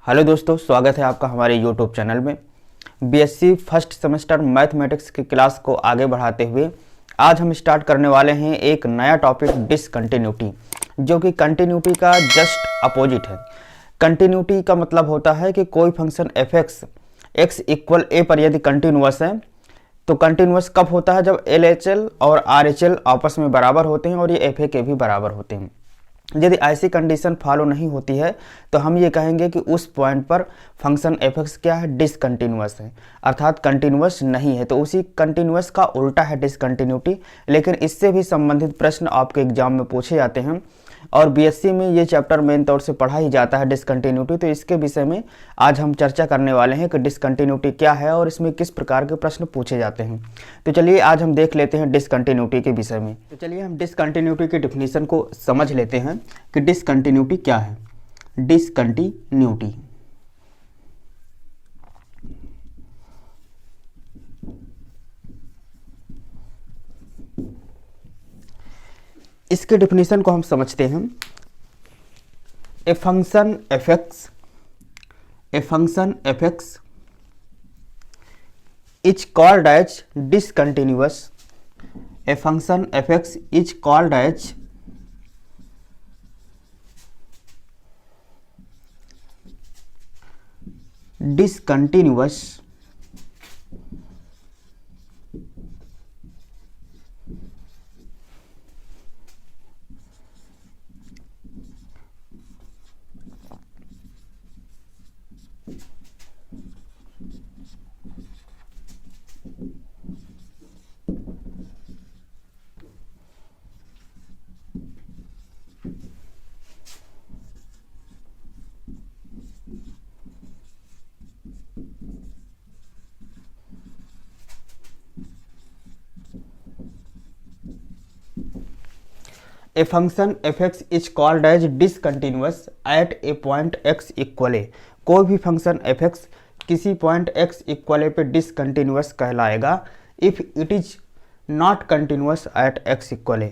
Hello दोस्तों, स्वागत है आपका हमारे यूट्यूब चैनल में। बीएससी फर्स्ट सेमेस्टर मैथमेटिक्स की क्लास को आगे बढ़ाते हुए आज हम स्टार्ट करने वाले हैं एक नया टॉपिक डिसकंटिन्यूटी, जो कि कंटिन्यूटी का जस्ट अपोजिट है। कंटिन्यूटी का मतलब होता है कि कोई फंक्शन एफ एक्स इक्वल ए पर यदि कंटिन्यूअस है तो कंटिन्यूअस कब होता है? जब एल एच एल और आर एच एल आपस में बराबर होते हैं और ये एफ ए के भी बराबर होते हैं। यदि ऐसी कंडीशन फॉलो नहीं होती है तो हम ये कहेंगे कि उस पॉइंट पर फंक्शन एफ एक्स क्या है? डिसकंटिन्यूअस है, अर्थात कंटिन्यूअस नहीं है। तो उसी कंटिन्यूअस का उल्टा है डिसकंटिन्यूटी। लेकिन इससे भी संबंधित प्रश्न आपके एग्जाम में पूछे जाते हैं और बीएससी में ये चैप्टर मेन तौर से पढ़ा ही जाता है डिसकंटिन्यूटी। तो इसके विषय में आज हम चर्चा करने वाले हैं कि डिसकंटिन्यूटी क्या है और इसमें किस प्रकार के प्रश्न पूछे जाते हैं। तो चलिए आज हम देख लेते हैं डिसकंटिन्यूटी के विषय में। तो चलिए हम डिसकंटिन्यूटी की डेफिनेशन को समझ लेते हैं कि डिसकंटिन्यूटी क्या है। डिसकंटिन्यूटी इसके डेफिनेशन को हम समझते हैं। A function f x is called as discontinuous. A function f x is called as discontinuous A function f(x) is called as discontinuous at a point x equal a। कोई भी function f(x) किसी point x equal a पे discontinuous कहलाएगा if it is not continuous at x equal a,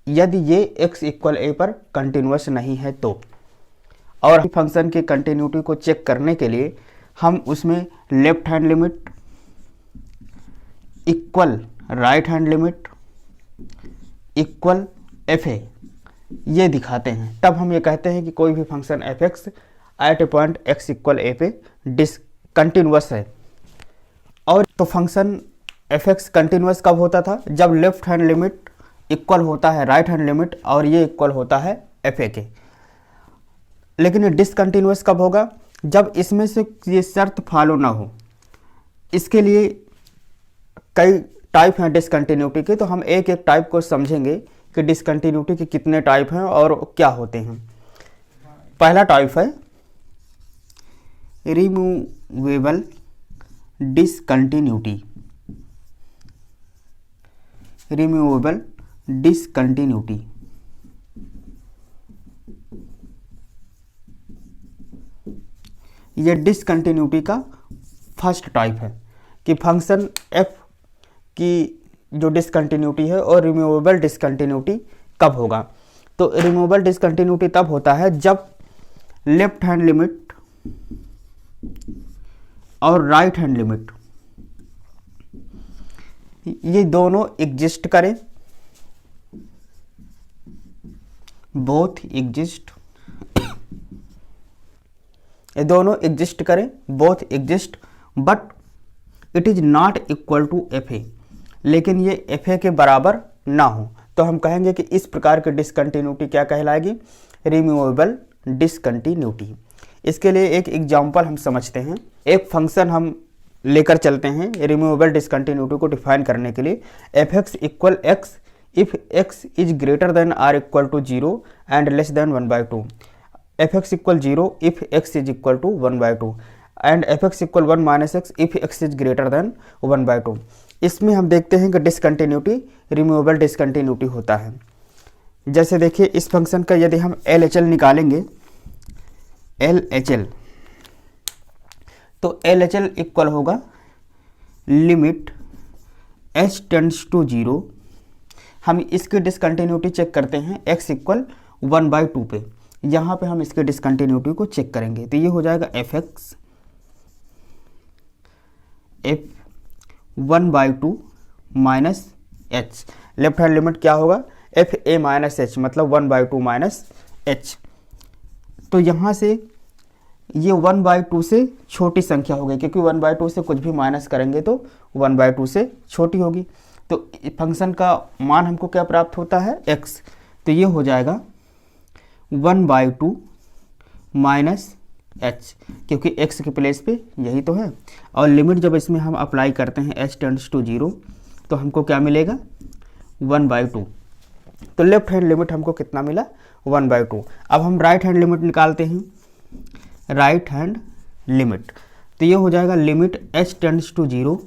यदि ये x equal a पर continuous नहीं है तो। और फंक्शन की कंटिन्यूटी को चेक करने के लिए हम उसमें left hand limit equal right hand limit equal F A ये दिखाते हैं, तब हम ये कहते हैं कि कोई भी फंक्शन एफ एक्स एट ए पॉइंट एक्स इक्वल ए पे डिसकंटिन्यूअस है। और तो फंक्शन एफ एक्स कंटिन्यूअस कब होता था? जब लेफ्ट हैंड लिमिट इक्वल होता है राइट हैंड लिमिट और ये इक्वल होता है एफ ए के। लेकिन ये डिसकंटिन्यूअस कब होगा? जब इसमें से ये शर्त फॉलो ना हो। इसके लिए कई टाइप हैं डिसकंटिन्यूटी के, तो हम एक एक टाइप को समझेंगे कि डिसकंटिन्यूटी के कितने टाइप हैं और क्या होते हैं। पहला टाइप है रिमूवेबल डिसकंटिन्यूटी। रिमूवेबल डिसकंटिन्यूटी ये डिसकंटिन्यूटी का फर्स्ट टाइप है कि फंक्शन एफ की जो डिसकंटिन्यूटी है और रिमूवेबल डिसकंटिन्यूटी कब होगा? तो रिमूवेबल डिसकंटिन्यूटी तब होता है जब लेफ्ट हैंड लिमिट और राइट हैंड लिमिट ये दोनों एग्जिस्ट करें, बोथ एग्जिस्ट, ये दोनों एग्जिस्ट करें, both exist, but it is not equal to f a, लेकिन ये एफ ए के बराबर ना हो, तो हम कहेंगे कि इस प्रकार की डिसकंटिन्यूटी क्या कहलाएगी? Removable discontinuity. इसके लिए एक एग्जांपल हम समझते हैं। एक फंक्शन हम लेकर चलते हैं रिमूवेबल डिसकंटिन्यूटी को डिफाइन करने के लिए। F x equal x if x is greater than or equal to 0 and less than 1/2। F x equal 0 if x is equal to 1/2 and f x equal 1 minus x if x is greater than 1/2। इसमें हम देखते हैं कि discontinuity removable discontinuity होता है। जैसे देखिए इस फंक्शन का यदि हम एल एच एल निकालेंगे, एल एच एल, तो एल एच एल इक्वल होगा लिमिट एच टेंड्स टू 0। हम इसकी डिसकंटिन्यूटी चेक करते हैं x इक्वल 1/2 पे। यहाँ पे हम इसके डिसकंटिन्यूटी को चेक करेंगे। तो ये हो जाएगा fx f1/2 minus h। Left hand limit क्या होगा, fa माइनस h, मतलब 1/2 माइनस h। तो यहाँ से ये 1/2 से छोटी संख्या हो गई, क्योंकि 1/2 से कुछ भी माइनस करेंगे तो 1/2 से छोटी होगी। तो फंक्शन का मान हमको क्या प्राप्त होता है, x। तो ये हो जाएगा 1/2 माइनस h, क्योंकि x के प्लेस पे यही तो है। और लिमिट जब इसमें हम अप्लाई करते हैं h टेंड्स टू 0, तो हमको क्या मिलेगा, 1/2। तो लेफ्ट हैंड लिमिट हमको कितना मिला, 1/2। अब हम राइट हैंड लिमिट निकालते हैं, राइट हैंड लिमिट। तो ये हो जाएगा limit h tends to 0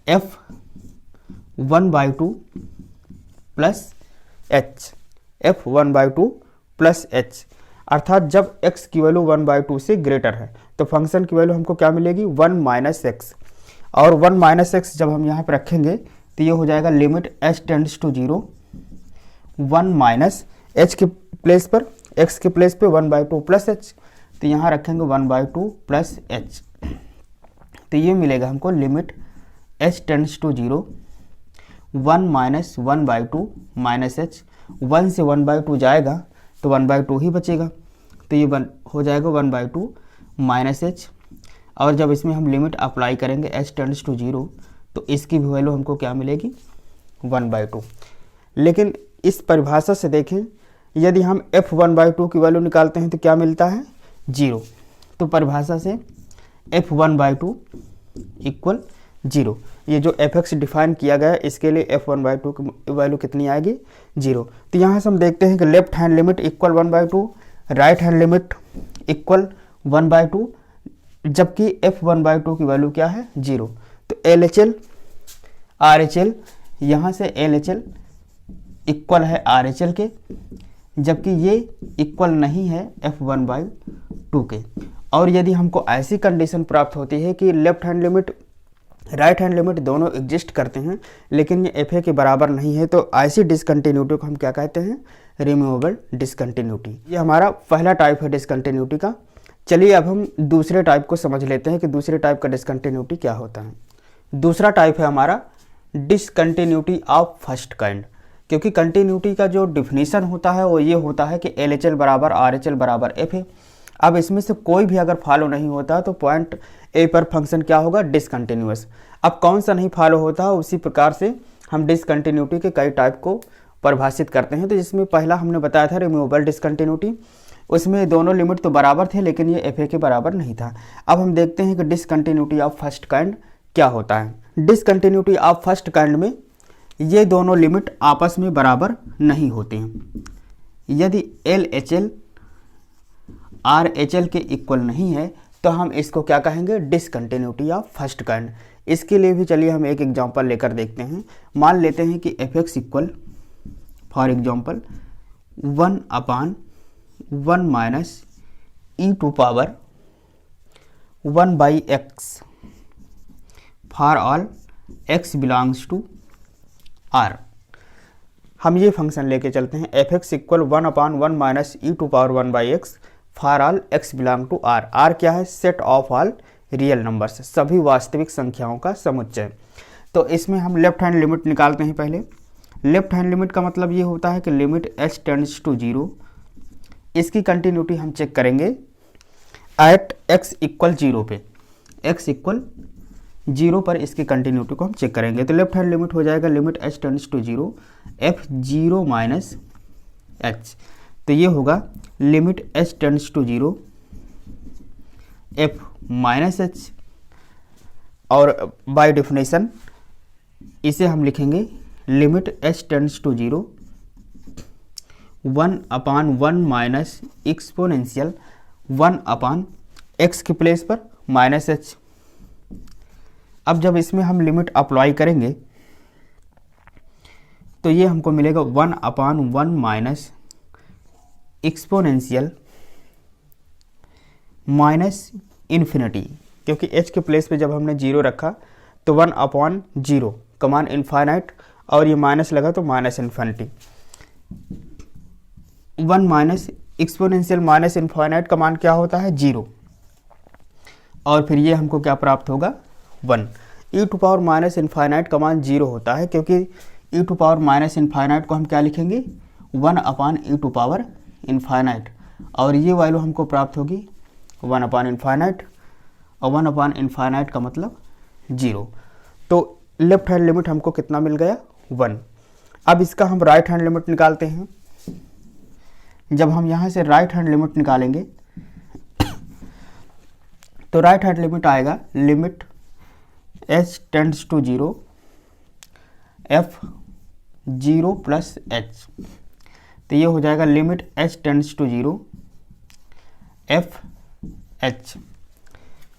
f1/2 plus h, f1/2 plus h, अर्थात जब x की वैल्यू 1/2 से ग्रेटर है तो फंक्शन की वैल्यू हमको क्या मिलेगी, 1 माइनस एक्स। और 1 माइनस एक्स जब हम यहाँ पर रखेंगे तो ये हो जाएगा limit h tends to 0 1 minus h के प्लेस पर, x के प्लेस पे 1/2 प्लस h, तो यहाँ रखेंगे 1/2 प्लस h। तो ये मिलेगा हमको limit h tends to 0 1 minus 1/2 minus h। 1 से 1/2 जाएगा तो 1/2 ही बचेगा, तो ये हो जाएगा 1/2 माइनस h। और जब इसमें हम लिमिट अप्लाई करेंगे h टेंड्स टू 0, तो इसकी भी वैल्यू हमको क्या मिलेगी, 1/2। लेकिन इस परिभाषा से देखें, यदि हम f1/2 की वैल्यू निकालते हैं तो क्या मिलता है, 0। तो परिभाषा से f1/2 इक्वल 0। ये जो fx डिफाइन किया गया है इसके लिए f1/2 की वैल्यू कितनी आएगी, 0। तो यहाँ से हम देखते हैं कि left hand limit equal 1/2, right hand limit equal 1/2, जबकि f1/2 की वैल्यू क्या है, 0। तो LHL RHL, यहाँ से LHL इक्वल है RHL के, जबकि ये इक्वल नहीं है f1/2 के। और यदि हमको ऐसी कंडीशन प्राप्त होती है कि left hand limit right hand limit दोनों एग्जिस्ट करते हैं लेकिन ये fa के बराबर नहीं है, तो ऐसी डिसकंटिन्यूटी को हम क्या कहते हैं, रिमूवेबल डिसकंटिन्यूटी। ये हमारा पहला टाइप है डिसकंटिन्यूटी का। चलिए अब हम दूसरे टाइप को समझ लेते हैं कि दूसरे टाइप का डिसकंटिन्यूटी क्या होता है। दूसरा टाइप है हमारा डिसकंटिन्यूटी ऑफ फर्स्ट काइंड, क्योंकि कंटिन्यूटी का जो डिफिनीशन होता है वो ये होता है कि LHL बराबर RHL बराबर FA। अब इसमें से कोई भी अगर फॉलो नहीं होता तो पॉइंट ए पर फंक्शन क्या होगा, डिसकंटिन्यूअस। अब कौन सा नहीं फॉलो होता है, उसी प्रकार से हम डिसकंटिन्यूटी के कई टाइप को परिभाषित करते हैं। तो जिसमें पहला हमने बताया था रिमूवेबल डिसकंटिन्यूटी, उसमें दोनों लिमिट तो बराबर थे लेकिन ये FA के बराबर नहीं था। अब हम देखते हैं कि डिसकंटिन्यूटी ऑफ फर्स्ट काइंड क्या होता है। डिसकंटिन्यूटी ऑफ फर्स्ट काइंड में ये दोनों लिमिट आपस में बराबर नहीं होते हैं। यदि LHL RHL के इक्वल नहीं है तो हम इसको क्या कहेंगे, डिसकंटिन्यूटी ऑफ फर्स्ट काइंड। इसके लिए भी चलिए हम एक एग्जांपल लेकर देखते हैं। मान लेते हैं कि fx equal for example 1/1 minus e to power 1/x for all x belongs to r। हम ये फंक्शन लेके चलते हैं fx equal 1/1 minus e to power 1/x for all x belong to r। r क्या है, set of all real numbers, सभी वास्तविक संख्याओं का समुच्चय। तो इसमें हम लेफ्ट हैंड लिमिट निकालते हैं। पहले लेफ्ट हैंड लिमिट का मतलब ये होता है कि लिमिट h टेंड्स टू 0, इसकी कंटिन्यूटी हम चेक करेंगे एट x इक्वल 0 पे, x इक्वल 0 पर इसकी कंटिन्यूटी को हम चेक करेंगे। तो लेफ्ट हैंड लिमिट हो जाएगा limit h tends to 0 f0 minus h। तो ये होगा limit h tends to 0 f minus h, और बाय डेफिनेशन इसे हम लिखेंगे limit h tends to 0 1/1 minus exponential 1/x के प्लेस पर माइनस h। अब जब इसमें हम लिमिट अप्लाई करेंगे तो ये हमको मिलेगा 1/1 माइनस एक्सपोनेंशियल माइनस इन्फिनिटी, क्योंकि h के प्लेस पे जब हमने 0 रखा तो 1/0 कमान इन्फाइनाइट, और ये माइनस लगा तो minus infinity. 1 minus exponential minus infinite का मान क्या होता है 0, और फिर ये हमको क्या प्राप्त होगा 1। ई टू पावर माइनस इनफाइनाइट का मान 0 होता है क्योंकि ई टू पावर माइनस इनफाइनाइट को हम क्या लिखेंगे 1 अपान ई टू पावर इनफाइनाइट, और ये वैल्यू हमको प्राप्त होगी 1 अपान इनफाइनाइट, और 1 अपान इनफाइनाइट का मतलब 0। तो लेफ्ट हैंड लिमिट हमको कितना मिल गया 1। अब इसका हम राइट हैंड लिमिट निकालते हैं। जब हम यहाँ से राइट हैंड लिमिट निकालेंगे तो राइट हैंड लिमिट आएगा limit h tends to 0 f 0 plus h, तो ये हो जाएगा limit h tends to 0 f h,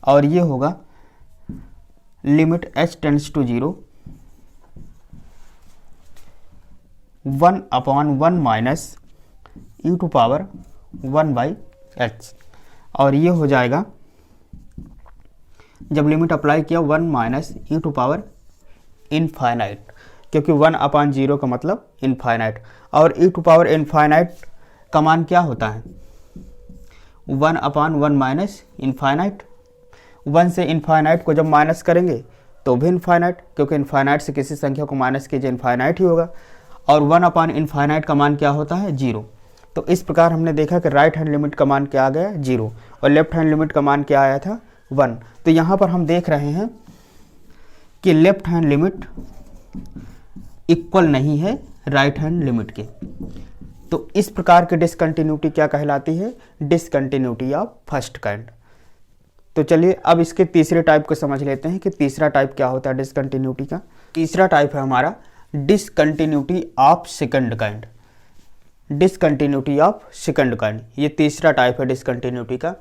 और ये होगा limit h tends to 0 1 upon 1 minus e to power 1 by h, और ये हो जाएगा जब लिमिट अप्लाई किया 1 minus e to power infinite, क्योंकि 1 अपान 0 का मतलब इनफाइनाइट, और ई टू पावर इनफाइनाइट का मान क्या होता है 1 अपान 1 माइनस इनफाइनाइट। 1 से इनफाइनाइट को जब माइनस करेंगे तो भी इनफाइनाइट, क्योंकि इनफाइनाइट से किसी संख्या को माइनस कीजिए इनफाइनाइट ही होगा, और 1 अपान इनफाइनाइट का मान क्या होता है 0। तो इस प्रकार हमने देखा कि राइट हैंड लिमिट का मान क्या आ गया 0, और लेफ्ट हैंड लिमिट का मान क्या आया था 1। तो यहाँ पर हम देख रहे हैं कि लेफ्ट हैंड लिमिट इक्वल नहीं है राइट हैंड लिमिट के। तो इस प्रकार की डिसकंटिन्यूटी क्या कहलाती है डिसकंटिन्यूटी ऑफ फर्स्ट काइंड। तो चलिए अब इसके तीसरे टाइप को समझ लेते हैं कि तीसरा टाइप क्या होता है डिसकंटिन्यूटी का। तीसरा टाइप है हमारा discontinuity of second kind. Discontinuity of second kind, ये तीसरा टाइप है डिसकंटिन्यूटी का।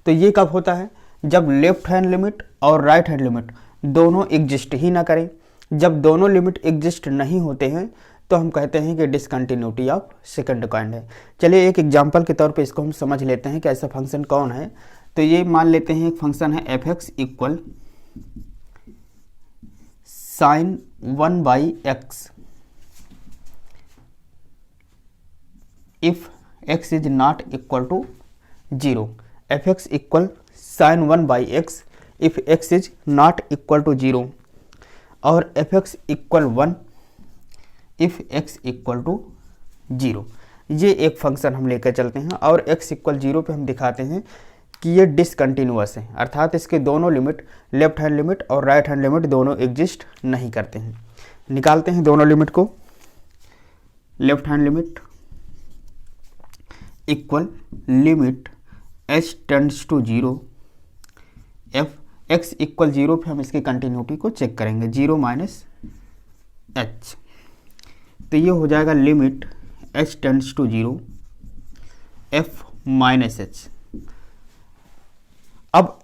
तो ये कब होता है जब लेफ्ट हैंड लिमिट और राइट हैंड लिमिट दोनों एग्जिस्ट ही ना करें। जब दोनों लिमिट एग्जिस्ट नहीं होते हैं तो हम कहते हैं कि डिसकंटिन्यूटी ऑफ सेकंड काइंड है। चलिए एक एग्जांपल के तौर पे इसको हम समझ लेते हैं कि ऐसा फंक्शन कौन है। तो ये मान लेते हैं एक फंक्शन है f x equal sine 1 by x if x is not equal to 0। F x equal sine 1 by x if x is not equal to 0, और f x equal 1 if x equal to 0। ये एक function हम लेकर चलते हैं और x equal 0 पे हम दिखाते हैं कि ये डिसकंटिन्यूअस है, अर्थात इसके दोनों लिमिट लेफ्ट हैंड लिमिट और राइट हैंड लिमिट दोनों एग्जिस्ट नहीं करते हैं। निकालते हैं दोनों लिमिट को। Left hand limit equal limit h tends to 0 f x equal 0 पे हम इसकी कंटिन्यूटी को चेक करेंगे 0 माइनस h, तो ये हो जाएगा limit h tends to 0 f minus h। अब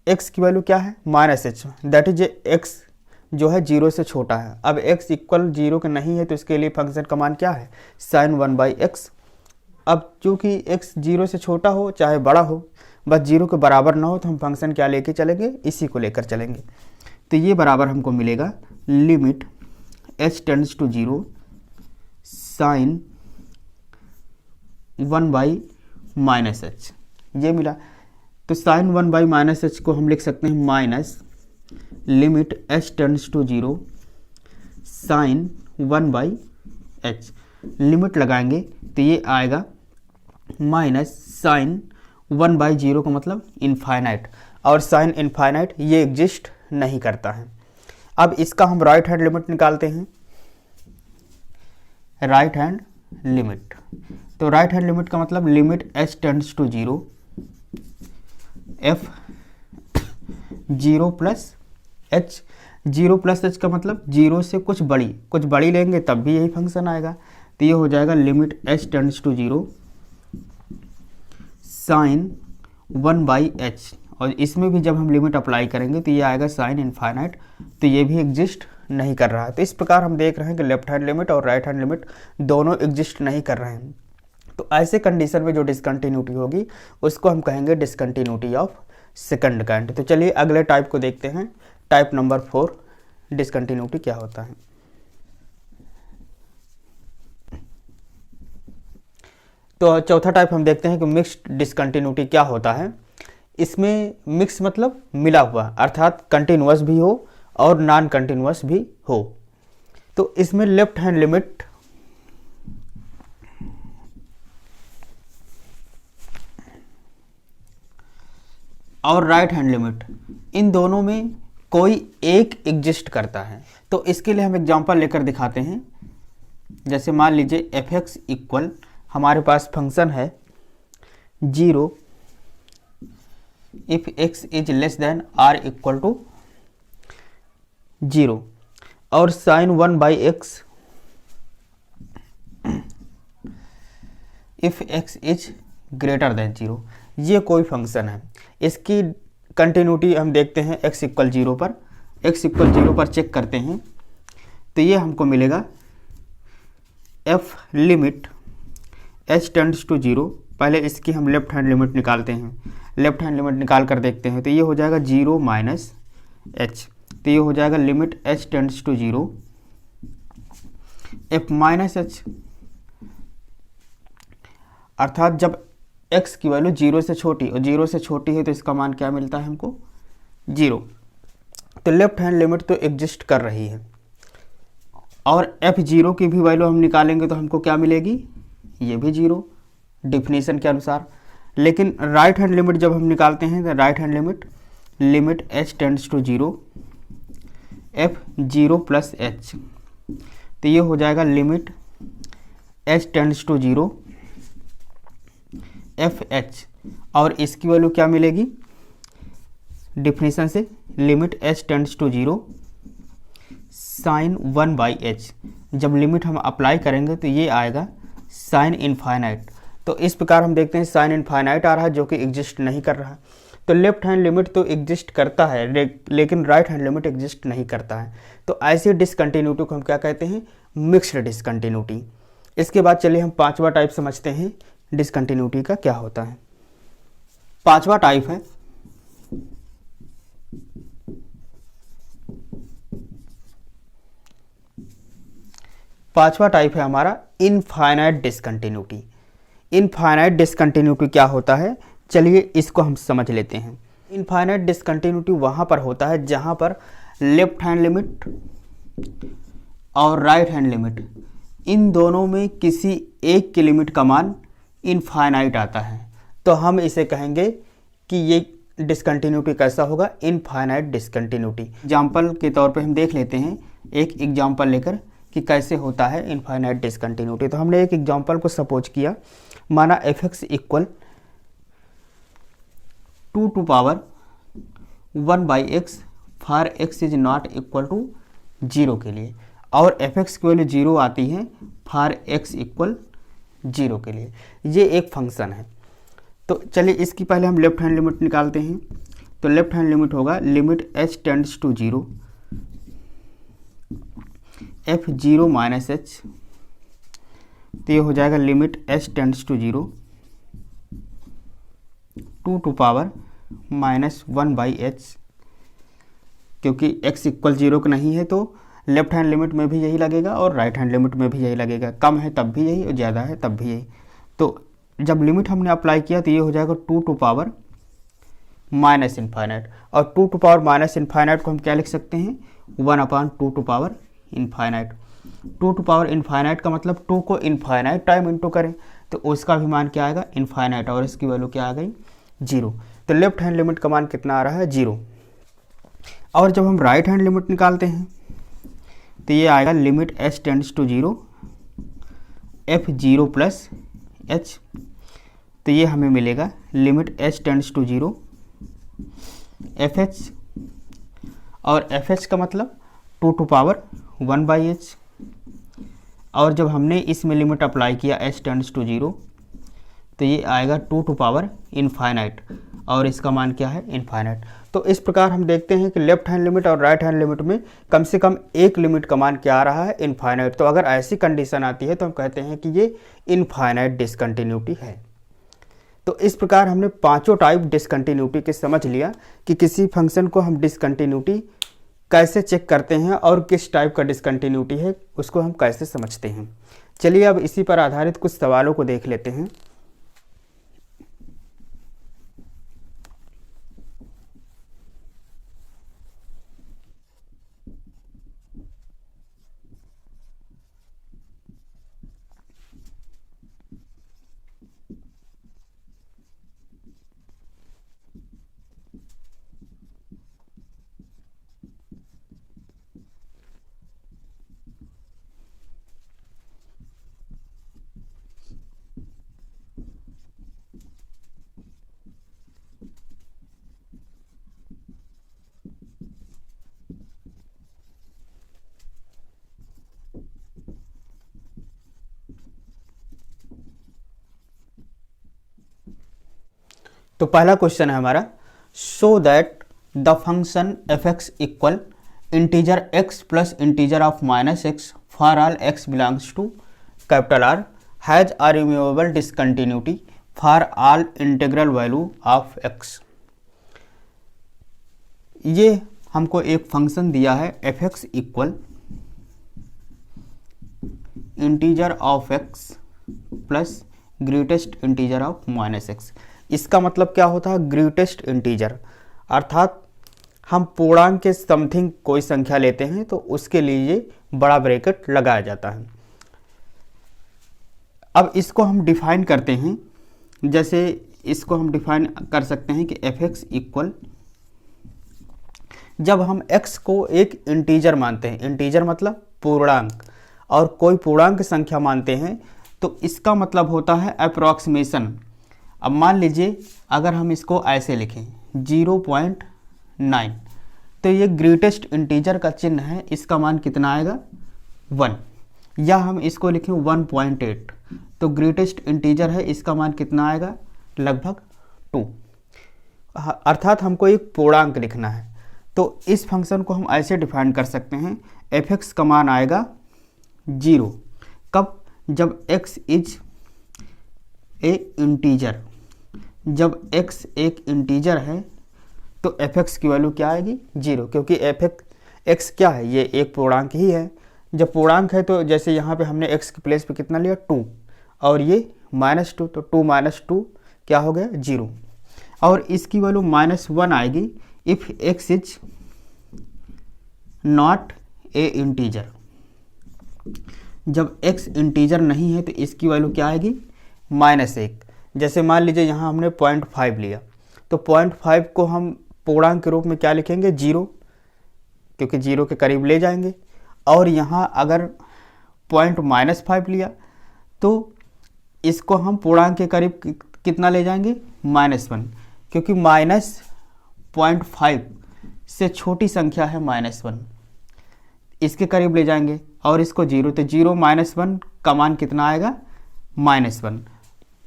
x की वैल्यू क्या है minus h, that is x जो है 0 से छोटा है। अब x इक्वल 0 का नहीं है तो इसके लिए फंक्शन का मान क्या है साइन 1 बाई एक्स। अब चूँकि x 0 से छोटा हो चाहे बड़ा हो, बस 0 के बराबर ना हो, तो हम फंक्शन क्या लेके चलेंगे इसी को लेकर चलेंगे। तो ये बराबर हमको मिलेगा limit h tends to 0 sine 1 by minus h, ये मिला। तो साइन 1 बाई माइनस h को हम लिख सकते हैं minus limit h tends to 0 sine 1 by h। Limit लगाएंगे तो ये आएगा माइनस साइन 1 बाई 0 का मतलब इनफाइनाइट, और साइन इनफाइनाइट ये एग्जिस्ट नहीं करता है। अब इसका हम राइट हैंड लिमिट निकालते हैं। राइट हैंड लिमिट, तो राइट हैंड लिमिट का मतलब limit h tends to 0 f 0 plus h। 0 plus h का मतलब 0 से कुछ बड़ी लेंगे तब भी यही फंक्शन आएगा। तो ये हो जाएगा limit h tends to 0 sine 1 by h, और इसमें भी जब हम लिमिट अप्लाई करेंगे तो ये आएगा साइन इनफाइनाइट, तो ये भी एग्जिस्ट नहीं कर रहा है। तो इस प्रकार हम देख रहे हैं कि लेफ्ट हैंड लिमिट और राइट हैंड लिमिट दोनों एग्जिस्ट नहीं कर रहे हैं। तो ऐसे कंडीशन में जो डिसकंटिन्यूटी होगी उसको हम कहेंगे डिसकंटिन्यूटी ऑफ सेकंड काइंड। तो चलिए अगले टाइप को देखते हैं। टाइप नंबर 4 डिसकंटिन्यूटी क्या होता है। तो चौथा टाइप हम देखते हैं कि मिक्स्ड डिसकंटिन्यूटी क्या होता है। इसमें मिक्स मतलब मिला हुआ, अर्थात कंटिन्यूअस भी हो और नॉन कंटिन्यूअस भी हो। तो इसमें लेफ्ट हैंड लिमिट और राइट हैंड लिमिट, इन दोनों में कोई एक एग्जिस्ट करता है। तो इसके लिए हम एग्जांपल लेकर दिखाते हैं। जैसे मान लीजिए f(x) इक्वल हमारे पास फंक्शन है 0 if x is less than r equal to 0 और sin 1/x if x is greater than 0। ये कोई फंक्शन है, इसकी कंटिन्यूटी हम देखते हैं x इक्वल 0 पर। x इक्वल 0 पर चेक करते हैं तो ये हमको मिलेगा f limit h tends to 0। पहले इसकी हम लेफ्ट हैंड लिमिट निकालते हैं। लेफ्ट हैंड लिमिट निकाल कर देखते हैं तो ये हो जाएगा 0 माइनस h। तो ये हो जाएगा limit h tends to 0 f minus h, अर्थात जब x की वैल्यू 0 से छोटी और 0 से छोटी है तो इसका मान क्या मिलता है हमको 0। तो लेफ्ट हैंड लिमिट तो एग्जिस्ट कर रही है और f0 की भी वैल्यू हम निकालेंगे तो हमको क्या मिलेगी, ये भी 0 डिफिनीशन के अनुसार। लेकिन राइट हैंड लिमिट जब हम निकालते हैं तो right hand limit h tends to 0 f0 plus h। तो ये हो जाएगा limit h tends to 0 fh और इसकी वैल्यू क्या मिलेगी डिफिनीशन से, limit h tends to 0 sin 1/h। जब लिमिट हम अप्लाई करेंगे तो ये आएगा sin इनफाइनाइट। तो इस प्रकार हम देखते हैं sin इनफाइनाइट आ रहा है जो कि एग्जिस्ट नहीं कर रहा। तो लेफ्ट हैंड लिमिट तो एग्जिस्ट करता है लेकिन राइट हैंड लिमिट एग्जिस्ट नहीं करता है। तो ऐसी डिसकंटिन्यूटी को हम क्या कहते हैं, मिक्स्ड डिसकंटिन्यूटी। इसके बाद चलिए हम पांचवा टाइप समझते हैं डिसकंटिन्यूटी का क्या होता है। पांचवा टाइप है हमारा इनफाइनाइट डिसकंटिन्यूटी। इनफाइनाइट डिसकंटिन्यूटी क्या होता है, चलिए इसको हम समझ लेते हैं। इनफाइनाइट डिसकंटिन्यूटी वहाँ पर होता है जहाँ पर लेफ्ट हैंड लिमिट और राइट हैंड लिमिट, इन दोनों में किसी एक की लिमिट का मान इनफाइनाइट आता है। तो हम इसे कहेंगे कि ये डिसकंटिन्यूटी कैसा होगा, इनफाइनाइट डिसकंटिन्यूटी। एग्जाम्पल के तौर पे हम देख लेते हैं एक एग्जाम्पल लेकर कि कैसे होता है इनफाइनाइट डिसकंटिन्यूटी। तो हमने एक एग्जाम्पल को सपोज किया, माना f(x) equal 2 to power 1/x for x is not equal to 0 के लिए, और f(x) की वैल्यू 0 आती है फॉर x इक्वल 0 के लिए। ये एक फंक्शन है। तो चलिए इसकी पहले हम लेफ्ट हैंड लिमिट निकालते हैं। तो लेफ्ट हैंड लिमिट होगा limit h tends to 0 f0 minus h। तो ये हो जाएगा limit h tends to 0 2 to power -1/h। क्योंकि x इक्वल 0 का नहीं है तो लेफ्ट हैंड लिमिट में भी यही लगेगा और राइट हैंड लिमिट में भी यही लगेगा। कम है तब भी यही और ज़्यादा है तब भी यही। तो जब लिमिट हमने अप्लाई किया तो ये हो जाएगा 2 टू पावर माइनस इनफाइनाइट, और 2 टू पावर माइनस इनफाइनाइट को हम क्या लिख सकते हैं, 1/2 to power infinite. 2 to power infinite का मतलब 2 को इनफाइनाइट टाइम इंटू करें तो उसका भी मान क्या आएगा, इनफाइनाइट, और इसकी वैल्यू क्या आ गई 0। तो लेफ्ट हैंड लिमिट का मान कितना आ रहा है 0। और जब हम राइट हैंड लिमिट निकालते हैं तो ये आएगा limit h tends to 0 f0 plus h। तो ये हमें मिलेगा limit h tends to 0 fh, और fh का मतलब 2 टू पावर 1/h। और जब हमने इसमें लिमिट अप्लाई किया h टेंड्स टू 0 तो ये आएगा 2 टू पावर इनफाइनाइट, और इसका मान क्या है, इनफाइनाइट। तो इस प्रकार हम देखते हैं कि लेफ्ट हैंड लिमिट और राइट हैंड लिमिट में कम से कम एक लिमिट का मान क्या आ रहा है, इनफाइनाइट। तो अगर ऐसी कंडीशन आती है तो हम कहते हैं कि ये इनफाइनाइट डिसकंटिन्यूटी है। तो इस प्रकार हमने पांचों टाइप डिसकंटिन्यूटी के समझ लिया कि किसी फंक्शन को हम डिसकंटिन्यूटी कैसे चेक करते हैं और किस टाइप का डिसकंटिन्यूटी है उसको हम कैसे समझते हैं। चलिए अब इसी पर आधारित कुछ सवालों को देख लेते हैं। तो पहला क्वेश्चन है हमारा, show that the function f x equal integer x plus integer of minus x for all x belongs to capital R has a removable discontinuity for all integral value of x. ये हमको एक function दिया है f x equal integer of x plus greatest integer of minus x. इसका मतलब क्या होता है, ग्रेटेस्ट इंटीजर, अर्थात हम पूर्णांक के समथिंग कोई संख्या लेते हैं तो उसके लिए ये बड़ा ब्रैकेट लगाया जाता है। अब इसको हम डिफाइन करते हैं, जैसे इसको हम डिफाइन कर सकते हैं कि एफ एक्स इक्वल, जब हम x को एक इंटीजर मानते हैं, इंटीजर मतलब पूर्णांक, और कोई पूर्णांक संख्या मानते हैं तो इसका मतलब होता है अप्रॉक्सीमेशन। अब मान लीजिए अगर हम इसको ऐसे लिखें 0.9, तो ये ग्रेटेस्ट इंटीजर का चिन्ह है, इसका मान कितना आएगा 1, या हम इसको लिखें 1.8, तो ग्रेटेस्ट इंटीजर है, इसका मान कितना आएगा लगभग 2, अर्थात हमको एक पूर्णांक लिखना है। तो इस फंक्शन को हम ऐसे डिफाइन कर सकते हैं, एफ एक्स का मान आएगा 0, कब, जब x इज ए इंटीजर, जब x एक इंटीजर है तो एफ एक्स की वैल्यू क्या आएगी 0, क्योंकि एफ एक्स क्या है, ये एक पूर्णांक ही है। जब पूर्णांक है तो जैसे यहाँ पे हमने x के प्लेस पे कितना लिया 2, और ये -2, तो 2 - 2 क्या हो गया 0, और इसकी वैल्यू -1 आएगी if x is not a integer. जब x इंटीजर नहीं है तो इसकी वैल्यू क्या आएगी -1। जैसे मान लीजिए यहाँ हमने 0.5 लिया, तो 0.5 को हम पूर्णांक के रूप में क्या लिखेंगे 0, क्योंकि 0 के करीब ले जाएंगे। और यहाँ अगर -5 लिया तो इसको हम पूर्णांक के करीब कितना ले जाएंगे -1, क्योंकि -0.5 से छोटी संख्या है -1, इसके करीब ले जाएंगे, और इसको 0, तो 0 - 1 का मान कितना आएगा -1।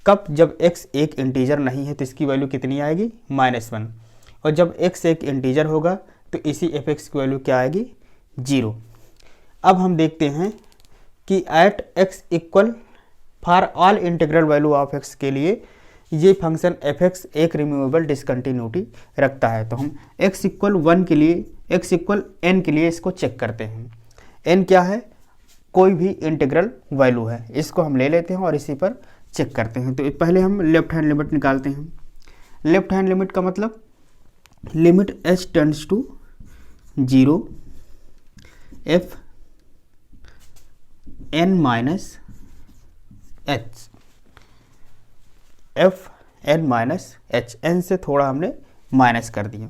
कब, जब x एक इंटीजर नहीं है तो इसकी वैल्यू कितनी आएगी -1, और जब x एक इंटीजर होगा तो इसी एफ एक्स की वैल्यू क्या आएगी 0। अब हम देखते हैं कि at x equal for all integral value of x के लिए ये फंक्शन एफ एक्स एक रिमूवेबल डिसकंटिन्यूटी रखता है। तो हम x इक्वल 1 के लिए, x इक्वल n के लिए इसको चेक करते हैं। n क्या है, कोई भी इंटीग्रल वैल्यू है, इसको हम ले लेते हैं और इसी पर चेक करते हैं। तो पहले हम लेफ्ट हैंड लिमिट निकालते हैं। लेफ्ट हैंड लिमिट का मतलब limit h tends to 0 f n minus h, f n minus h, n से थोड़ा हमने माइनस कर दिया।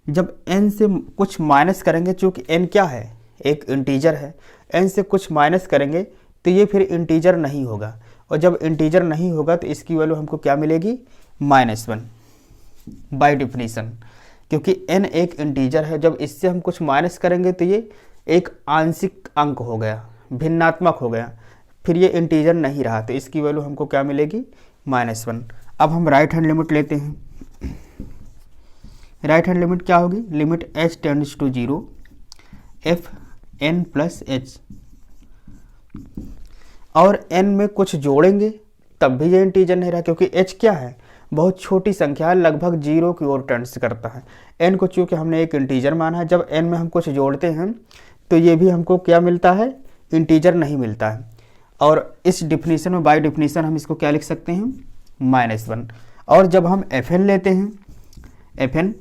जब n से कुछ माइनस करेंगे, चूँकि n क्या है एक इंटीजर है, n से कुछ माइनस करेंगे तो ये फिर इंटीजर नहीं होगा, और जब इंटीजर नहीं होगा तो इसकी वैल्यू हमको क्या मिलेगी -1 बाय डिफिनीशन, क्योंकि n एक इंटीजर है। जब इससे हम कुछ माइनस करेंगे तो ये एक आंशिक अंक हो गया, भिन्नात्मक हो गया, फिर ये इंटीजर नहीं रहा, तो इसकी वैल्यू हमको क्या मिलेगी -1। अब हम राइट हैंड लिमिट लेते हैं। राइट हैंड लिमिट क्या होगी, limit h tends to 0 f n plus h, और n में कुछ जोड़ेंगे तब भी ये इंटीजर नहीं रहा, क्योंकि h क्या है बहुत छोटी संख्या है, लगभग 0 की ओर टेंड्स करता है। n को चूँकि हमने एक इंटीजर माना है, जब n में हम कुछ जोड़ते हैं तो ये भी हमको क्या मिलता है इंटीजर नहीं मिलता है, और इस डिफिनीशन में बाय डिफिनीशन हम इसको क्या लिख सकते हैं -1। और जब हम fn लेते हैं, fn,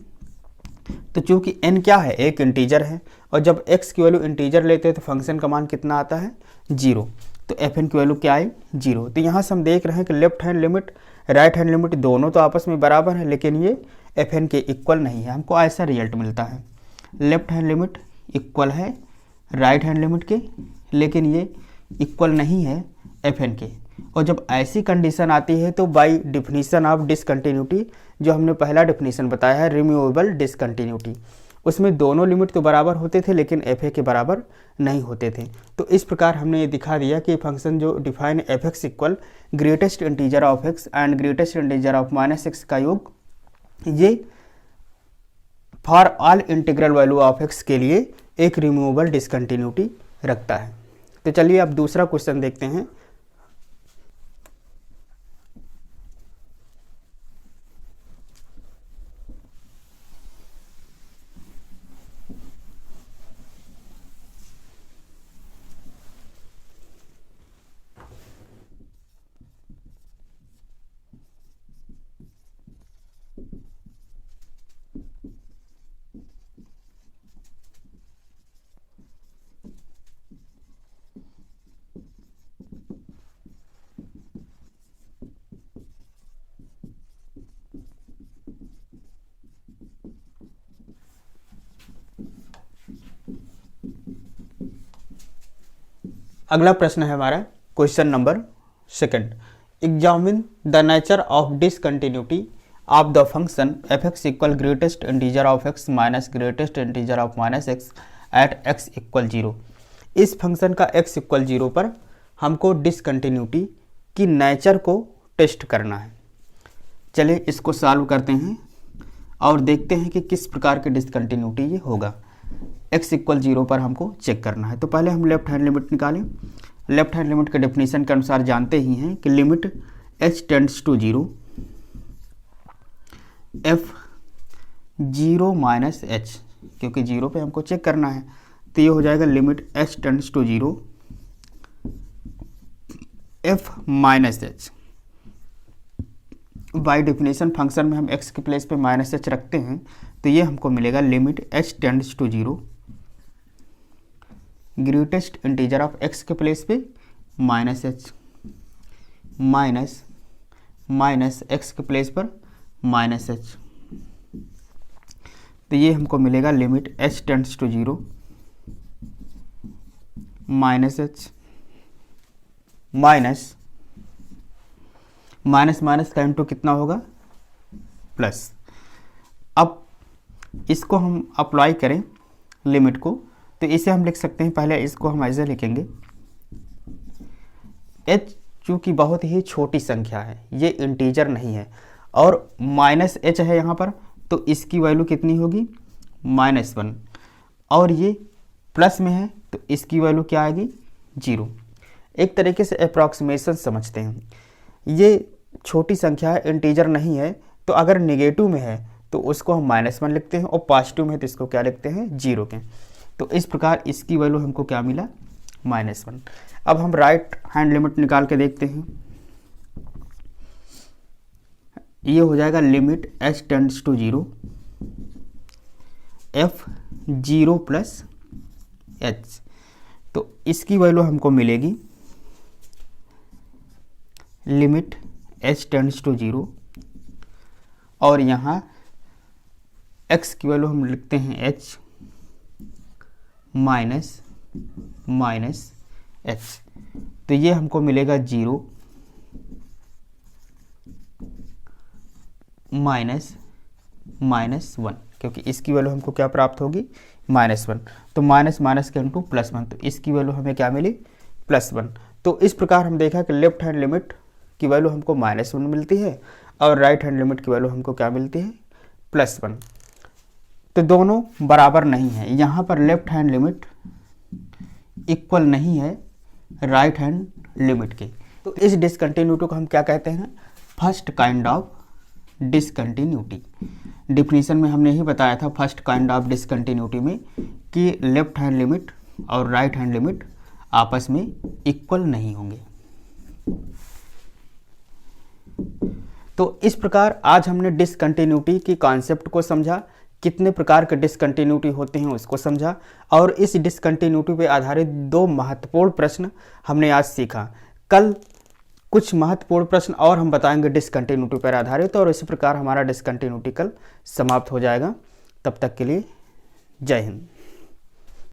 तो चूँकि n क्या है एक इंटीजर है, और जब x की वैल्यू इंटीजर लेते हैं तो फंक्शन का मान कितना आता है 0, तो fn की वैल्यू क्या है 0। तो यहाँ से हम देख रहे हैं कि left hand limit right hand limit दोनों तो आपस में बराबर है, लेकिन ये fn के इक्वल नहीं है, हमको ऐसा रिजल्ट मिलता है। लेफ्ट हैंड लिमिट इक्वल है राइट हैंड लिमिट के, लेकिन ये इक्वल नहीं है fn के, और जब ऐसी कंडीशन आती है तो बाय डिफिनीशन ऑफ डिसकंटिन्यूटी, जो हमने पहला डिफिनीशन बताया है रिमूवेबल डिसकंटिन्यूटी, उसमें दोनों लिमिट तो बराबर होते थे लेकिन fa के बराबर नहीं होते थे। तो इस प्रकार हमने ये दिखा दिया कि फंक्शन जो define F x equal greatest integer of x and greatest integer of minus x का योग, ये for all integral value of x के लिए एक रिमूवेबल डिसकंटिन्यूटी रखता है। तो चलिए अब दूसरा क्वेश्चन देखते हैं। अगला प्रश्न है हमारा question number 2। Examine the nature of discontinuity of the function f x equal greatest integer of x minus greatest integer of minus x at x equal 0। इस फंक्शन का एक्स इक्वल 0 पर हमको डिसकंटिन्यूटी की नेचर को test करना है। चलिए इसको सॉल्व करते हैं और देखते हैं कि किस प्रकार की डिसकंटिन्यूटी ये होगा। x इक्वल 0 पर हमको चेक करना है। तो पहले हम लेफ्ट हैंड लिमिट निकालें। लेफ्ट हैंड लिमिट के डेफिनेशन के अनुसार जानते ही हैं कि limit h tends to 0 f 0 minus h, क्योंकि 0 पे हमको चेक करना है तो ये हो जाएगा limit h tends to 0 f minus h। By definition function में हम x के प्लेस पे माइनस h रखते हैं तो ये हमको मिलेगा limit h tends to 0 greatest integer of x के प्लेस पे minus h minus minus x के प्लेस पर माइनस h। तो ये हमको मिलेगा limit h tends to 0 minus h minus minus minus का इंटू कितना होगा प्लस। अब इसको हम अप्लाई करें लिमिट को तो इसे हम लिख सकते हैं, पहले इसको हम ऐसे लिखेंगे h चूँकि बहुत ही छोटी संख्या है, ये इंटीजर नहीं है और माइनस h है यहाँ पर, तो इसकी वैल्यू कितनी होगी -1 और ये प्लस में है तो इसकी वैल्यू क्या आएगी 0। एक तरीके से अप्रॉक्सीमेशन समझते हैं, ये छोटी संख्या है इंटीजर नहीं है, तो अगर नेगेटिव में है तो उसको हम -1 लिखते हैं और पॉजिटिव में है तो इसको क्या लिखते हैं 0 के। तो इस प्रकार इसकी वैल्यू हमको क्या मिला -1। अब हम राइट हैंड लिमिट निकाल के देखते हैं। ये हो जाएगा limit h tends to 0 f 0 plus h। तो इसकी वैल्यू हमको मिलेगी लिमिट h टेंड्स टू 0 और यहाँ x की वैल्यू हम लिखते हैं h माइनस माइनस h। तो ये हमको मिलेगा 0 माइनस माइनस 1, क्योंकि इसकी वैल्यू हमको क्या प्राप्त होगी -1। तो माइनस माइनस के इंटू +1, तो इसकी वैल्यू हमें क्या मिली +1। तो इस प्रकार हम देखा कि लेफ्ट हैंड लिमिट की वैल्यू हमको -1 मिलती है और राइट हैंड लिमिट की वैल्यू हमको क्या मिलती है +1। तो दोनों बराबर नहीं है, यहाँ पर लेफ्ट हैंड लिमिट इक्वल नहीं है राइट हैंड लिमिट के। तो इस डिसकंटिन्यूटी को हम क्या कहते हैं first kind of discontinuity. Definition में हमने ही बताया था फर्स्ट काइंड ऑफ डिसकंटिन्यूटी में कि लेफ्ट हैंड लिमिट और राइट हैंड लिमिट आपस में इक्वल नहीं होंगे। तो इस प्रकार आज हमने डिसकंटिन्यूटी की कॉन्सेप्ट को समझा, कितने प्रकार के डिसकंटिन्यूटी होते हैं उसको समझा और इस डिसकंटिन्यूटी पे आधारित 2 महत्वपूर्ण प्रश्न हमने आज सीखा। कल कुछ महत्वपूर्ण प्रश्न और हम बताएंगे डिसकंटिन्यूटी पर आधारित और इसी प्रकार हमारा डिसकंटिन्यूटी कल समाप्त हो जाएगा। तब तक के लिए जय हिंद।